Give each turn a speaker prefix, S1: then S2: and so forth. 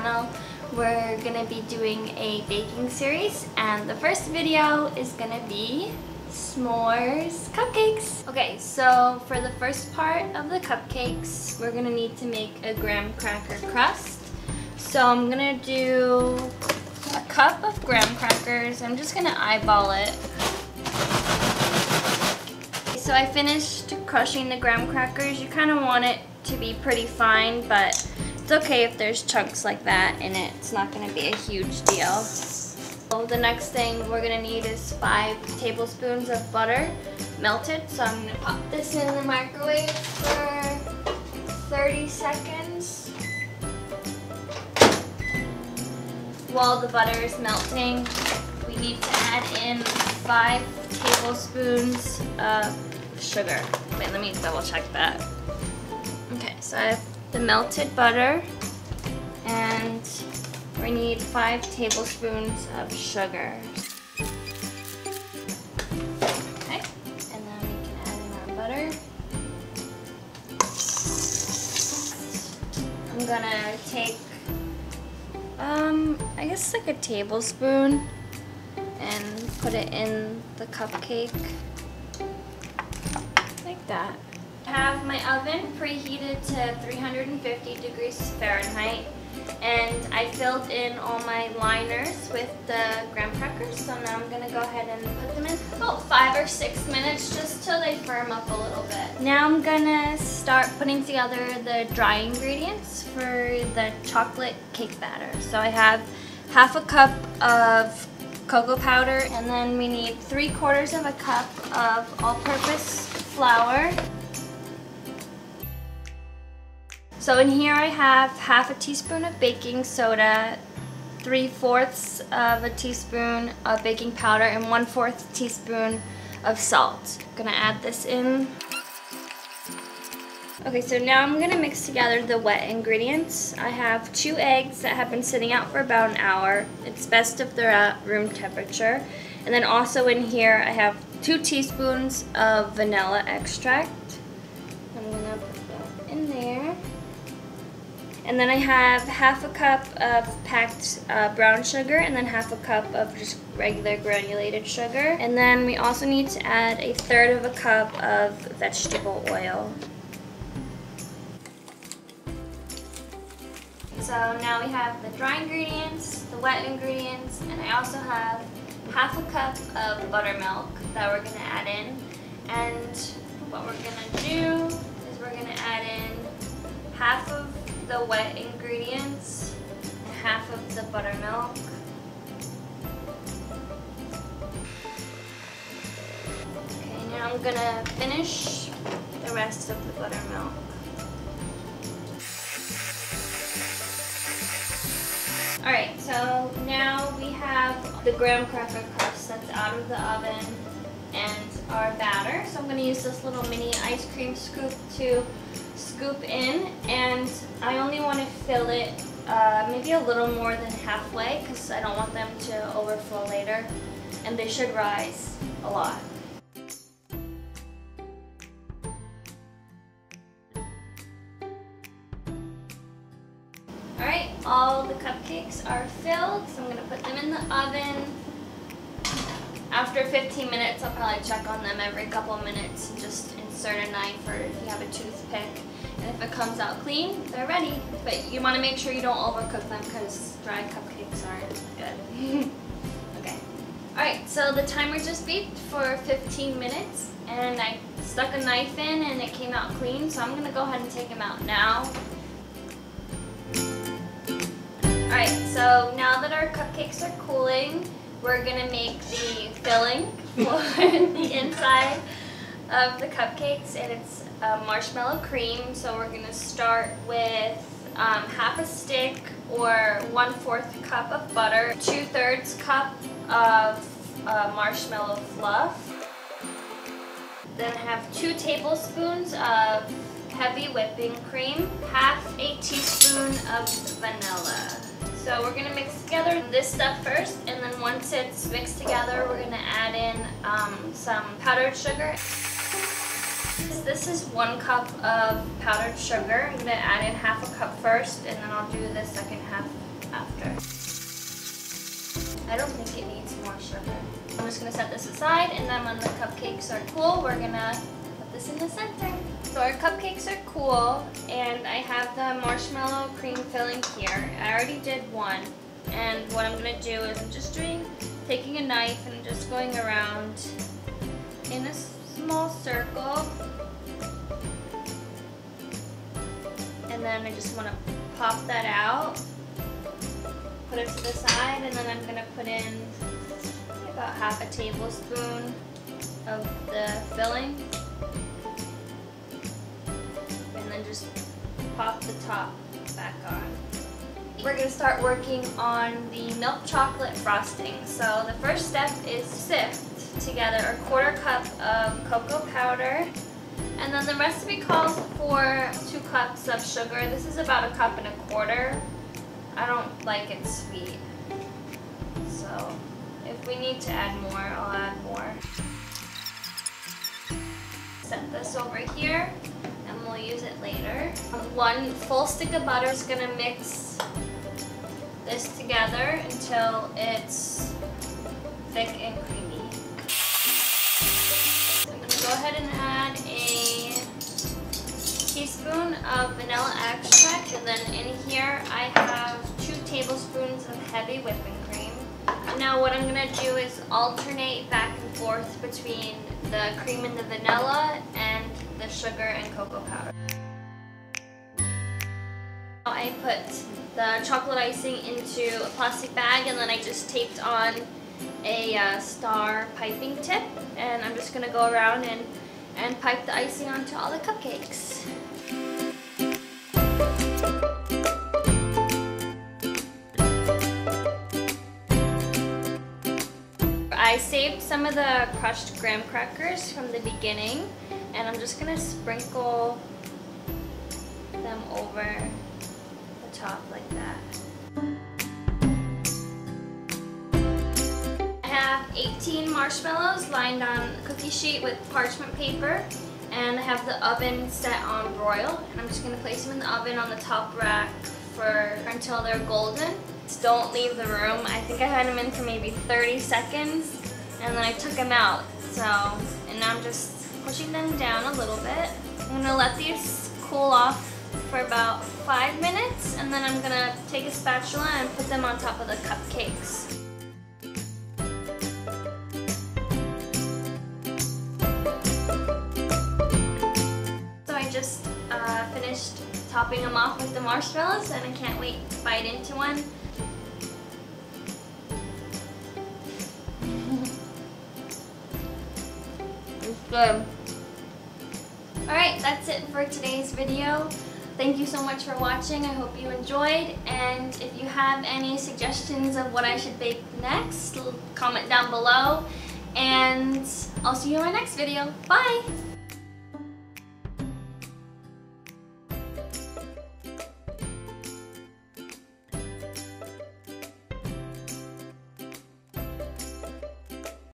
S1: channel. We're gonna be doing a baking series, and the first video is gonna be s'mores cupcakes. Okay, so for the first part of the cupcakes, we're gonna need to make a graham cracker crust. So I'm gonna do a cup of graham crackers. I'm just gonna eyeball it. So I finished crushing the graham crackers. You kind of want it to be pretty fine, but it's okay if there's chunks like that in it. It's not going to be a huge deal. So the next thing we're going to need is 5 tablespoons of butter melted. So I'm going to pop this in the microwave for 30 seconds. While the butter is melting, we need to add in 5 tablespoons of sugar. Wait, let me double check that. Okay, so I have the melted butter, and we need 5 tablespoons of sugar. Okay, and then we can add in our butter. I'm gonna take, I guess like a tablespoon and put it in the cupcake. Like that. I have my oven preheated to 350 degrees Fahrenheit, and I filled in all my liners with the graham crackers. So now I'm gonna go ahead and put them in about 5 or 6 minutes just till they firm up a little bit. Now I'm gonna start putting together the dry ingredients for the chocolate cake batter. So I have half a cup of cocoa powder, and then we need 3/4 of a cup of all-purpose flour. So in here I have half a teaspoon of baking soda, 3/4 of a teaspoon of baking powder, and 1/4 teaspoon of salt. I'm gonna add this in. Okay, so now I'm gonna mix together the wet ingredients. I have 2 eggs that have been sitting out for about an hour. It's best if they're at room temperature. And then also in here I have 2 teaspoons of vanilla extract. I'm gonna put that in there. And then I have half a cup of packed brown sugar, and then half a cup of just regular granulated sugar. And then we also need to add 1/3 of a cup of vegetable oil. So now we have the dry ingredients, the wet ingredients, and I also have half a cup of buttermilk that we're gonna add in. And what we're gonna do is we're gonna add in half of the wet ingredients and half of the buttermilk. Okay, now I'm gonna finish the rest of the buttermilk. Alright, so now we have the graham cracker crust that's out of the oven and our batter. So I'm going to use this little mini ice cream scoop to scoop in, and I only want to fill it maybe a little more than halfway because I don't want them to overflow later, and they should rise a lot. Alright, all the cupcakes are filled, so I'm going to put them in the oven. After 15 minutes, I'll probably check on them every couple of minutes and just insert a knife, or if you have a toothpick. And if it comes out clean, they're ready. But you want to make sure you don't overcook them because dry cupcakes aren't good. Okay. Alright, so the timer just beeped for 15 minutes, and I stuck a knife in and it came out clean, so I'm going to go ahead and take them out now. Alright, so now that our cupcakes are cooling, we're going to make the filling for the inside of the cupcakes, and it's marshmallow cream. So we're going to start with half a stick or 1/4 cup of butter, 2/3 cup of marshmallow fluff. Then I have 2 tablespoons of heavy whipping cream, half a teaspoon of vanilla. So we're going to mix together this stuff first, and then once it's mixed together, we're going to add in some powdered sugar. This is 1 cup of powdered sugar. I'm going to add in half a cup first, and then I'll do the second half after. I don't think it needs more sugar. I'm just gonna set this aside, and then when the cupcakes are cool, we're gonna put this in the center. So our cupcakes are cool, and I have the marshmallow cream filling here. I already did one, and what I'm gonna do is I'm just taking a knife and just going around in a small circle, and then I just want to pop that out, put it to the side, and then I'm going to put in about half a tablespoon of the filling, and then just pop the top back on. We're going to start working on the milk chocolate frosting. So the first step is sift together a 1/4 cup of cocoa powder, and then the recipe calls for 2 cups of sugar. This is about 1 1/4 cups. I don't like it sweet, so if we need to add more, I'll add more. Set this over here, and we'll use it later. 1 full stick of butter is going to mix this together until it's thick and creamy. So I'm going to go ahead and add a teaspoon of vanilla extract, and then in here I have 2 tablespoons of heavy whipping cream. Now what I'm going to do is alternate back and forth between the cream and the vanilla and the sugar and cocoa powder. I put the chocolate icing into a plastic bag, and then I just taped on a star piping tip, and I'm just going to go around and pipe the icing onto all the cupcakes. I saved some of the crushed graham crackers from the beginning, and I'm just going to sprinkle them over the top like that. I have 18 marshmallows lined on a cookie sheet with parchment paper, and I have the oven set on broil, and I'm just going to place them in the oven on the top rack until they're golden. Don't leave the room. I think I had them in for maybe 30 seconds, and then I took them out. And now I'm just pushing them down a little bit. I'm going to let these cool off for about 5 minutes, and then I'm going to take a spatula and put them on top of the cupcakes. So I just finished topping them off with the marshmallows, and I can't wait to bite into one. It's good. Alright, that's it for today's video. Thank you so much for watching. I hope you enjoyed, and if you have any suggestions of what I should bake next, comment down below, and I'll see you in my next video. Bye!